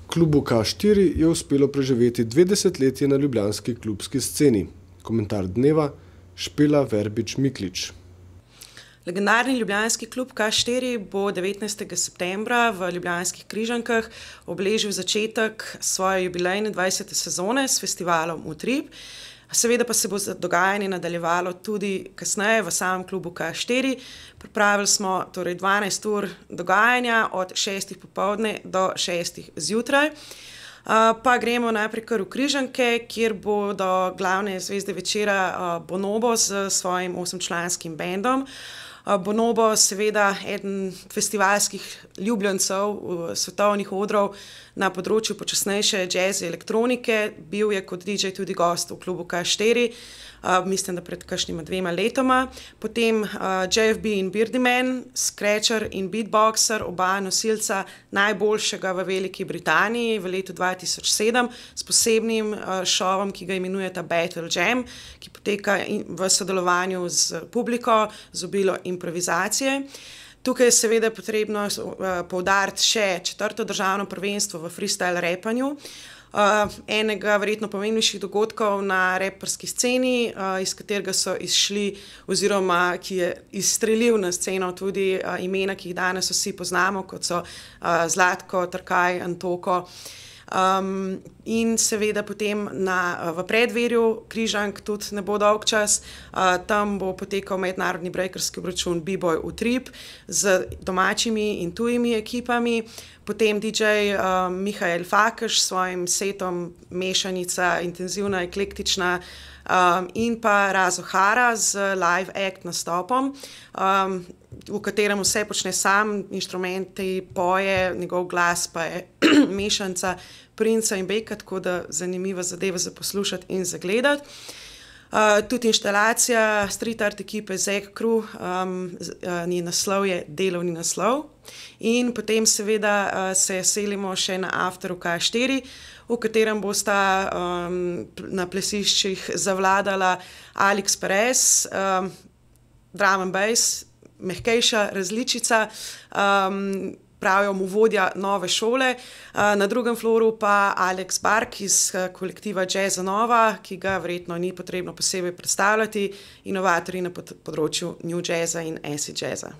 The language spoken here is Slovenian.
Klubu K4 je uspelo preživeti 2 desetletji na ljubljanski klubski sceni. Komentar dneva: Špela Verbič Miklič. Legendarni ljubljanski klub K4 bo 19. septembra v Ljubljanskih Križankah obeležil začetek svoje jubilejne 20. sezone s festivalom Utrip. Seveda pa se bo dogajanje nadaljevalo tudi kasneje v samem klubu K4. Pripravili smo torej 12 ur dogajanja od 6. popoldne do 6. zjutraj. Pa gremo najprej kar v Križanke, kjer bodo glavne zvezde večera Bonobo s svojim 8-članskim bendom. Bonobo, seveda eden festivalskih ljubljencev svetovnih odrov na področju počasnejše jazz elektronike. Bil je kot DJ tudi gost v klubu K4, mislim, da pred kakšnima 2 letoma. Potem JFB in Birdman, scratcher in beatboxer, oba nosilca najboljšega v Veliki Britaniji v letu 2007 s posebnim šovom, ki ga imenujeta Battle Jam, ki poteka v sodelovanju z publiko, z obilo improvizacije. Tukaj je seveda potrebno poudariti še 4. državno prvenstvo v freestyle rapanju, enega verjetno pomembnejših dogodkov na raperski sceni, iz katerega so izšli oziroma ki je izstrelil na sceno tudi imena, ki jih danes vsi poznamo, kot so Zlatko, Trkaj, Antoko. In seveda potem v predverju Križank tudi ne bo dolg čas, tam bo potekal mednarodni breakerski obračun B-Boy Utrip z domačimi in tujimi ekipami. Potem DJ Mihael Fakeš s svojim setom mešanica, intenzivna, eklektična, in pa Razo Hara z live act nastopom, v katerem vse počne sam, inštrumenti poje, njegov glas pa je mešanca Princa in Beka, tako da zanimiva zadeva za poslušati in za gledati. Tudi inštalacija street art ekipe Zeg Crew, njen naslov je Delovni naslov. In potem seveda se selimo še na after v K4, v katerem bosta na plesiščih zavladala Alex Perez, drum and bass, mehkejša različica, pravijo mu vodja nove šole. Na drugem floru pa Alex Bark iz kolektiva Jazza Nova, ki ga verjetno ni potrebno posebej predstavljati, inovatorji na področju new jazza in acid jazza.